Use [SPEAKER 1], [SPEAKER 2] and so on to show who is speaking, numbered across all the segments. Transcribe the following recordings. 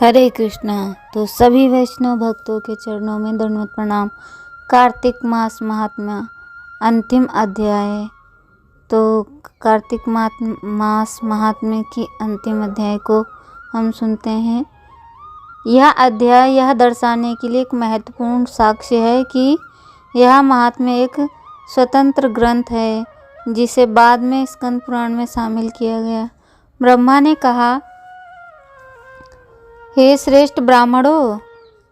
[SPEAKER 1] हरे कृष्णा। तो सभी वैष्णव भक्तों के चरणों में दंडवत प्रणाम। कार्तिक मास महात्म्य अंतिम अध्याय। तो कार्तिक मास महात्म्य की अंतिम अध्याय को हम सुनते हैं। यह अध्याय यह दर्शाने के लिए एक महत्वपूर्ण साक्ष्य है कि यह महात्म्य एक स्वतंत्र ग्रंथ है जिसे बाद में स्कंद पुराण में शामिल किया गया। ब्रह्मा ने कहा, हे श्रेष्ठ ब्राह्मणों,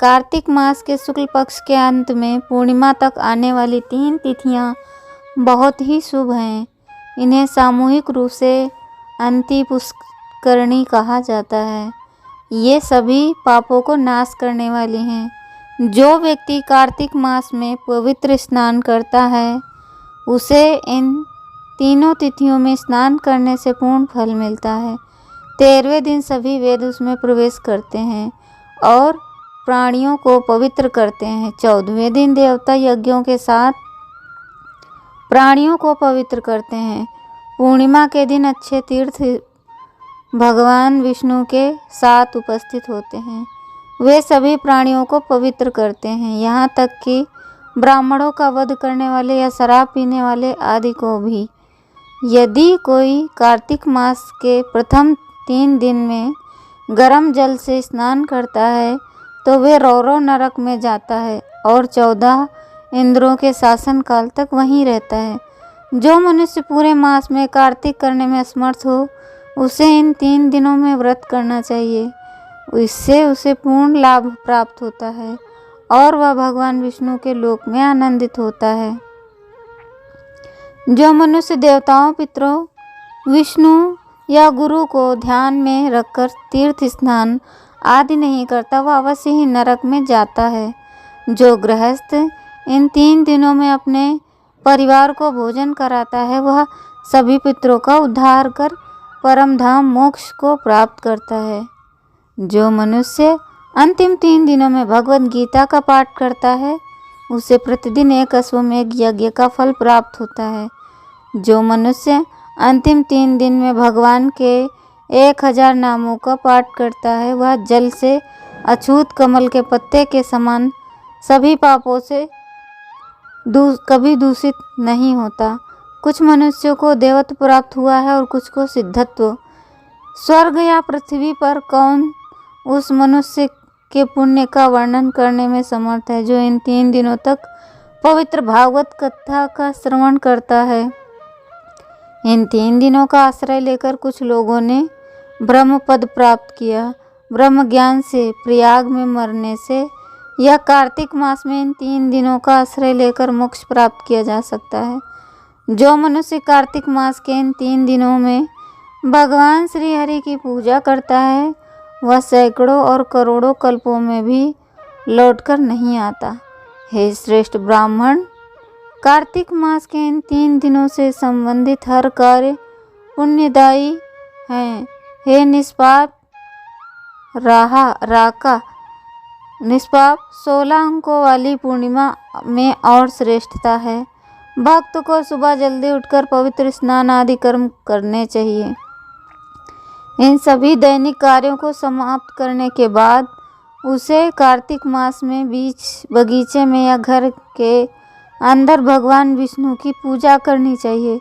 [SPEAKER 1] कार्तिक मास के शुक्ल पक्ष के अंत में पूर्णिमा तक आने वाली 3 तिथियां बहुत ही शुभ हैं। इन्हें सामूहिक रूप से अंति पुष्करणी कहा जाता है। ये सभी पापों को नाश करने वाली हैं। जो व्यक्ति कार्तिक मास में पवित्र स्नान करता है उसे इन तीनों तिथियों में स्नान करने से पूर्ण फल मिलता है। 13वें दिन सभी वेद उसमें प्रवेश करते हैं और प्राणियों को पवित्र करते हैं। 14वें दिन देवता यज्ञों के साथ प्राणियों को पवित्र करते हैं। पूर्णिमा के दिन अच्छे तीर्थ भगवान विष्णु के साथ उपस्थित होते हैं। वे सभी प्राणियों को पवित्र करते हैं, यहाँ तक कि ब्राह्मणों का वध करने वाले या शराब पीने वाले आदि को भी। यदि कोई कार्तिक मास के प्रथम 3 दिन में गर्म जल से स्नान करता है तो वे रौरव नरक में जाता है और 14 इंद्रों के शासन काल तक वहीं रहता है। जो मनुष्य पूरे मास में कार्तिक करने में असमर्थ हो उसे इन 3 दिनों में व्रत करना चाहिए। इससे उसे पूर्ण लाभ प्राप्त होता है और वह भगवान विष्णु के लोक में आनंदित होता है। जो मनुष्य देवताओं, पितरों, विष्णु या गुरु को ध्यान में रखकर तीर्थ स्नान आदि नहीं करता वह अवश्य ही नरक में जाता है। जो गृहस्थ इन 3 दिनों में अपने परिवार को भोजन कराता है वह सभी पितरों का उद्धार कर परम धाम मोक्ष को प्राप्त करता है। जो मनुष्य अंतिम 3 दिनों में भगवद गीता का पाठ करता है उसे प्रतिदिन एक अश्वमेध यज्ञ का फल प्राप्त होता है। जो मनुष्य अंतिम 3 दिन में भगवान के 1000 नामों का पाठ करता है वह जल से अछूत कमल के पत्ते के समान सभी पापों से कभी दूषित नहीं होता। कुछ मनुष्यों को देवत्व प्राप्त हुआ है और कुछ को सिद्धत्व। स्वर्ग या पृथ्वी पर कौन उस मनुष्य के पुण्य का वर्णन करने में समर्थ है जो इन 3 दिनों तक पवित्र भागवत कथा का श्रवण करता है। इन 3 दिनों का आश्रय लेकर कुछ लोगों ने ब्रह्म पद प्राप्त किया। ब्रह्म ज्ञान से प्रयाग में मरने से या कार्तिक मास में इन 3 दिनों का आश्रय लेकर मोक्ष प्राप्त किया जा सकता है। जो मनुष्य कार्तिक मास के इन 3 दिनों में भगवान श्री हरि की पूजा करता है वह सैकड़ों और करोड़ों कल्पों में भी लौटकर नहीं आता। हे श्रेष्ठ ब्राह्मण, कार्तिक मास के इन 3 दिनों से संबंधित हर कार्य पुण्यदायी हैं। हे निष्पाप निष्पाप 16 अंकों वाली पूर्णिमा में और श्रेष्ठता है। भक्त को सुबह जल्दी उठकर पवित्र स्नान आदि कर्म करने चाहिए। इन सभी दैनिक कार्यों को समाप्त करने के बाद उसे कार्तिक मास में बगीचे में या घर के अंदर भगवान विष्णु की पूजा करनी चाहिए।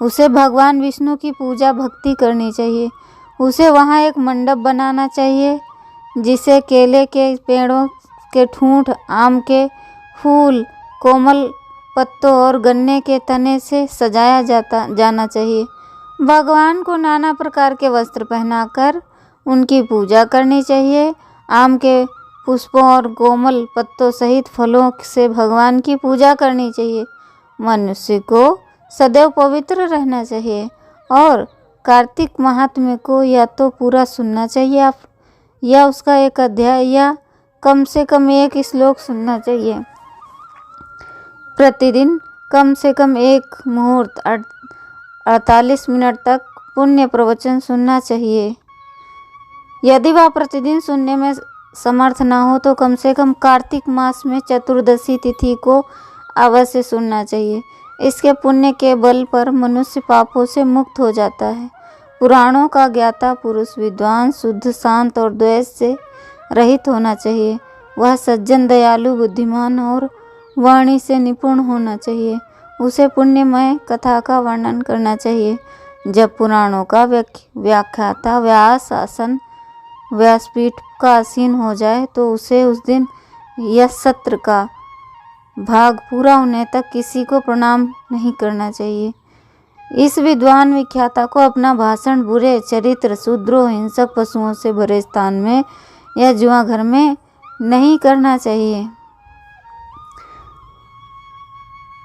[SPEAKER 1] उसे भगवान विष्णु की पूजा भक्ति करनी चाहिए। उसे वहाँ एक मंडप बनाना चाहिए जिसे केले के पेड़ों के ठूंठ, आम के फूल, कोमल पत्तों और गन्ने के तने से सजाया जाना चाहिए। भगवान को नाना प्रकार के वस्त्र पहनाकर उनकी पूजा करनी चाहिए। आम के पुष्पों और कोमल पत्तों सहित फलों से भगवान की पूजा करनी चाहिए। मनुष्य को सदैव पवित्र रहना चाहिए और कार्तिक महात्म्य को या तो पूरा सुनना चाहिए या उसका एक अध्याय या कम से कम एक श्लोक सुनना चाहिए। प्रतिदिन कम से कम 1 मुहूर्त 48 मिनट तक पुण्य प्रवचन सुनना चाहिए। यदि वह प्रतिदिन सुनने में समर्थ ना हो तो कम से कम कार्तिक मास में चतुर्दशी तिथि को अवश्य सुनना चाहिए। इसके पुण्य के बल पर मनुष्य पापों से मुक्त हो जाता है। पुराणों का ज्ञाता पुरुष विद्वान, शुद्ध, शांत और द्वेष से रहित होना चाहिए। वह सज्जन, दयालु, बुद्धिमान और वाणी से निपुण होना चाहिए। उसे पुण्यमय कथा का वर्णन करना चाहिए। जब पुराणों का व्याख्याता व्यास आसन व्यासपीठ का आसीन हो जाए तो उसे उस दिन यह सत्र का भाग पूरा होने तक किसी को प्रणाम नहीं करना चाहिए। इस विद्वान विख्याता को अपना भाषण बुरे चरित्र, शूद्रों, हिंसक पशुओं से भरे स्थान में या जुआ घर में नहीं करना चाहिए।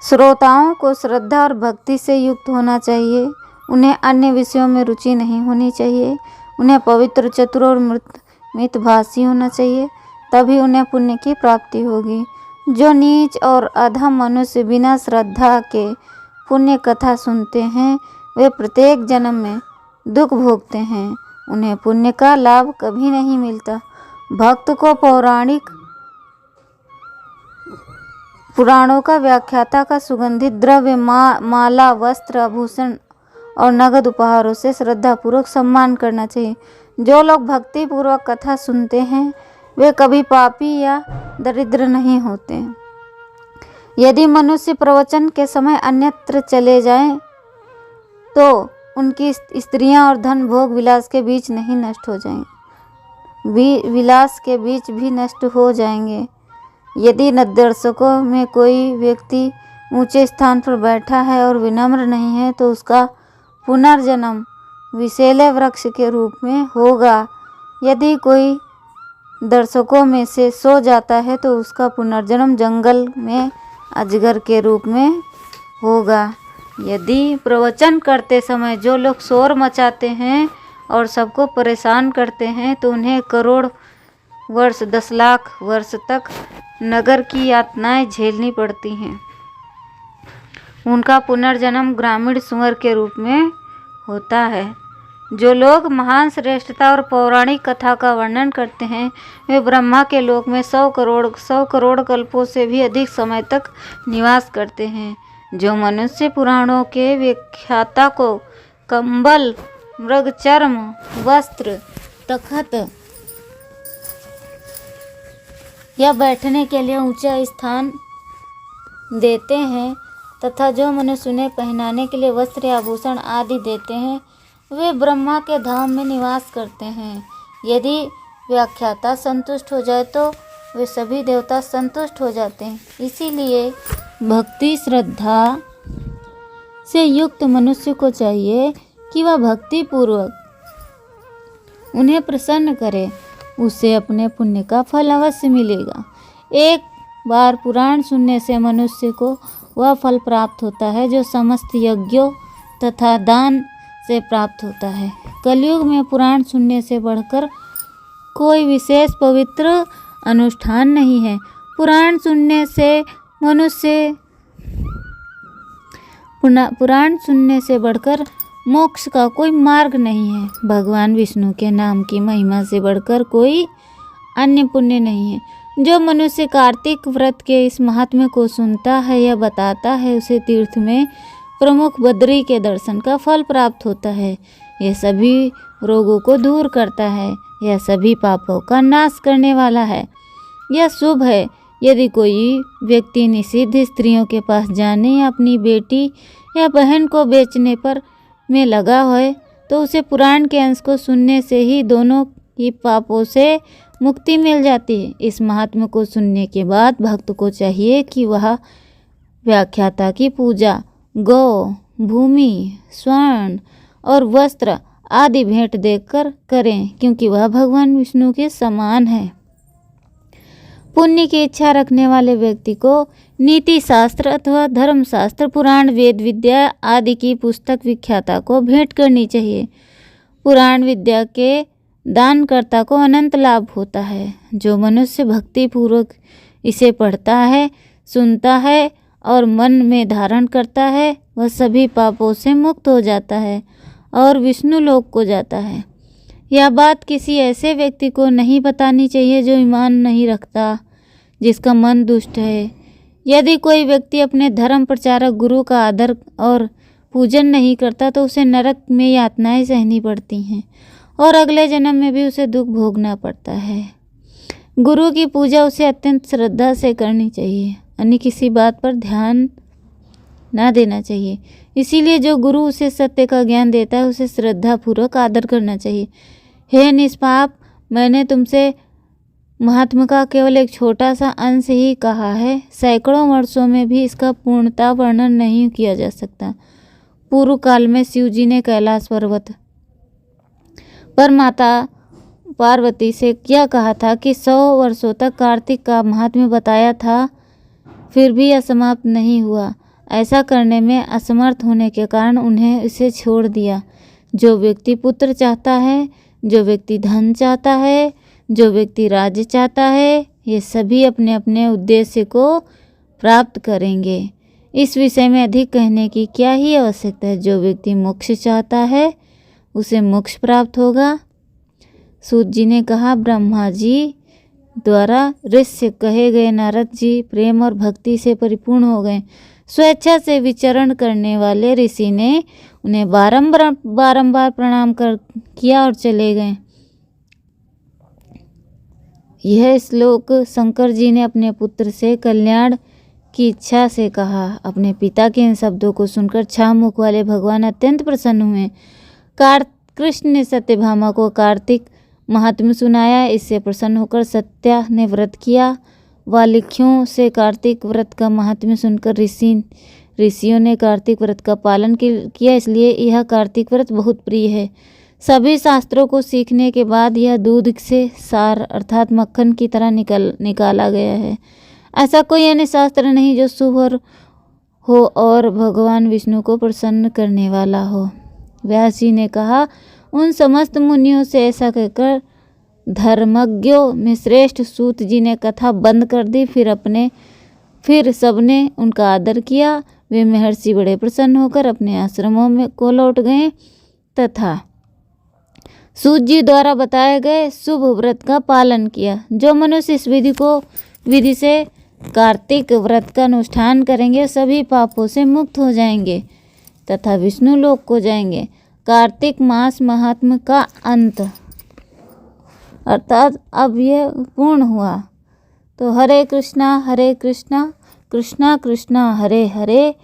[SPEAKER 1] श्रोताओं को श्रद्धा और भक्ति से युक्त होना चाहिए। उन्हें अन्य विषयों में रुचि नहीं होनी चाहिए। उन्हें पवित्र, चतुर और मितभाषी होना चाहिए, तभी उन्हें पुण्य की प्राप्ति होगी। जो नीच और अधम मनुष्य बिना श्रद्धा के पुण्य कथा सुनते हैं वे प्रत्येक जन्म में दुख भोगते हैं। उन्हें पुण्य का लाभ कभी नहीं मिलता। भक्त को पुराणों का व्याख्याता का सुगंधित द्रव्य, माला, वस्त्र, आभूषण और नगद उपहारों से श्रद्धापूर्वक सम्मान करना चाहिए। जो लोग भक्ति पूर्वक कथा सुनते हैं वे कभी पापी या दरिद्र नहीं होते। यदि मनुष्य प्रवचन के समय अन्यत्र चले जाएं तो उनकी स्त्रियां और धन भोग विलास के बीच नहीं नष्ट हो जाएंगे, विलास के बीच भी नष्ट हो जाएंगे। यदि दर्शकों में कोई व्यक्ति ऊंचे स्थान पर बैठा है और विनम्र नहीं है तो उसका पुनर्जन्म विषैले वृक्ष के रूप में होगा। यदि कोई दर्शकों में से सो जाता है तो उसका पुनर्जन्म जंगल में अजगर के रूप में होगा। यदि प्रवचन करते समय जो लोग शोर मचाते हैं और सबको परेशान करते हैं तो उन्हें करोड़ वर्ष, 10 लाख वर्ष तक नगर की यातनाएं झेलनी पड़ती हैं। उनका पुनर्जन्म ग्रामीण सुअर के रूप में होता है। जो लोग महान श्रेष्ठता और पौराणिक कथा का वर्णन करते हैं वे ब्रह्मा के लोक में 100 करोड़ कल्पों से भी अधिक समय तक निवास करते हैं। जो मनुष्य पुराणों के व्याख्याता को कंबल, मृगचर्म, वस्त्र, तख्त या बैठने के लिए ऊंचा स्थान देते हैं तथा जो मनुष्य उन्हें पहनाने के लिए वस्त्र या आभूषण आदि देते हैं वे ब्रह्मा के धाम में निवास करते हैं। यदि व्याख्याता संतुष्ट हो जाए तो वे सभी देवता संतुष्ट हो जाते हैं। इसीलिए भक्ति श्रद्धा से युक्त मनुष्य को चाहिए कि वह भक्ति पूर्वक उन्हें प्रसन्न करे। उसे अपने पुण्य का फल अवश्य मिलेगा। एक बार पुराण सुनने से मनुष्य को वह फल प्राप्त होता है जो समस्त यज्ञों तथा दान से प्राप्त होता है। कलयुग में पुराण सुनने से बढ़कर कोई विशेष पवित्र अनुष्ठान नहीं है। पुराण सुनने से बढ़कर मोक्ष का कोई मार्ग नहीं है। भगवान विष्णु के नाम की महिमा से बढ़कर कोई अन्य पुण्य नहीं है। जो मनुष्य कार्तिक व्रत के इस महात्म्य को सुनता है या बताता है उसे तीर्थ में प्रमुख बद्री के दर्शन का फल प्राप्त होता है। यह सभी रोगों को दूर करता है। यह सभी पापों का नाश करने वाला है। यह शुभ है। यदि कोई व्यक्ति निषिद्ध स्त्रियों के पास जाने या अपनी बेटी या बहन को बेचने पर में लगा है तो उसे पुराण के अंश को सुनने से ही दोनों की पापों से मुक्ति मिल जाती है। इस महात्म्य को सुनने के बाद भक्त को चाहिए कि वह व्याख्याता की पूजा गौ, भूमि, स्वर्ण और वस्त्र आदि भेंट देकर करें, क्योंकि वह भगवान विष्णु के समान है। पुण्य की इच्छा रखने वाले व्यक्ति को नीति शास्त्र अथवा धर्मशास्त्र, पुराण, वेद विद्या आदि की पुस्तक विख्याता को भेंट करनी चाहिए। पुराण विद्या के दानकर्ता को अनंत लाभ होता है। जो मनुष्य भक्ति पूर्वक इसे पढ़ता है, सुनता है और मन में धारण करता है वह सभी पापों से मुक्त हो जाता है और विष्णु लोक को जाता है। यह बात किसी ऐसे व्यक्ति को नहीं बतानी चाहिए जो ईमान नहीं रखता, जिसका मन दुष्ट है। यदि कोई व्यक्ति अपने धर्म प्रचारक गुरु का आदर और पूजन नहीं करता तो उसे नरक में यातनाएं सहनी पड़ती हैं और अगले जन्म में भी उसे दुख भोगना पड़ता है। गुरु की पूजा उसे अत्यंत श्रद्धा से करनी चाहिए, अन्य किसी बात पर ध्यान ना देना चाहिए। इसीलिए जो गुरु उसे सत्य का ज्ञान देता है उसे श्रद्धापूर्वक आदर करना चाहिए। हे निष्पाप, मैंने तुमसे महात्मा का केवल एक छोटा सा अंश ही कहा है, सैकड़ों वर्षों में भी इसका पूर्णतः वर्णन नहीं किया जा सकता। पूर्व काल में शिव जी ने कैलाश पर्वत पर माता पार्वती से क्या कहा था कि 100 वर्षों तक कार्तिक का महात्म्य बताया था, फिर भी यह समाप्त नहीं हुआ। ऐसा करने में असमर्थ होने के कारण उन्हें इसे छोड़ दिया। जो व्यक्ति पुत्र चाहता है, जो व्यक्ति धन चाहता है, जो व्यक्ति राज्य चाहता है, ये सभी अपने अपने उद्देश्य को प्राप्त करेंगे। इस विषय में अधिक कहने की क्या ही आवश्यकता है। जो व्यक्ति मोक्ष चाहता है उसे मोक्ष प्राप्त होगा। सूत जी ने कहा, ब्रह्मा जी द्वारा ऋष्य कहे गए नारद जी प्रेम और भक्ति से परिपूर्ण हो गए। स्वेच्छा से विचरण करने वाले ऋषि ने उन्हें बारंबार प्रणाम किया और चले गए। यह श्लोक शंकर जी ने अपने पुत्र से कल्याण की इच्छा से कहा। अपने पिता के इन शब्दों को सुनकर छह मुख वाले भगवान अत्यंत प्रसन्न हुए। कृष्ण ने सत्यभामा को कार्तिक महात्म्य सुनाया। इससे प्रसन्न होकर सत्या ने व्रत किया। वालिख्यों से कार्तिक व्रत का महात्म्य सुनकर ऋषियों ने कार्तिक व्रत का पालन किया, इसलिए यह कार्तिक व्रत बहुत प्रिय है। सभी शास्त्रों को सीखने के बाद यह दूध से सार अर्थात मक्खन की तरह निकाला गया है। ऐसा कोई अन्य शास्त्र नहीं जो शुभ हो और भगवान विष्णु को प्रसन्न करने वाला हो। व्यास जी ने कहा, उन समस्त मुनियों से ऐसा कहकर धर्मज्ञों में श्रेष्ठ सूत जी ने कथा बंद कर दी। फिर सबने उनका आदर किया। वे महर्षि बड़े प्रसन्न होकर अपने आश्रमों में को लौट गए तथा सूत जी द्वारा बताए गए शुभ व्रत का पालन किया। जो मनुष्य इस विधि से कार्तिक व्रत का अनुष्ठान करेंगे सभी पापों से मुक्त हो जाएंगे तथा विष्णु लोक को जाएंगे। कार्तिक मास महात्म्य का अंत अर्थात अब यह पूर्ण हुआ। तो हरे कृष्णा कृष्णा कृष्णा हरे हरे,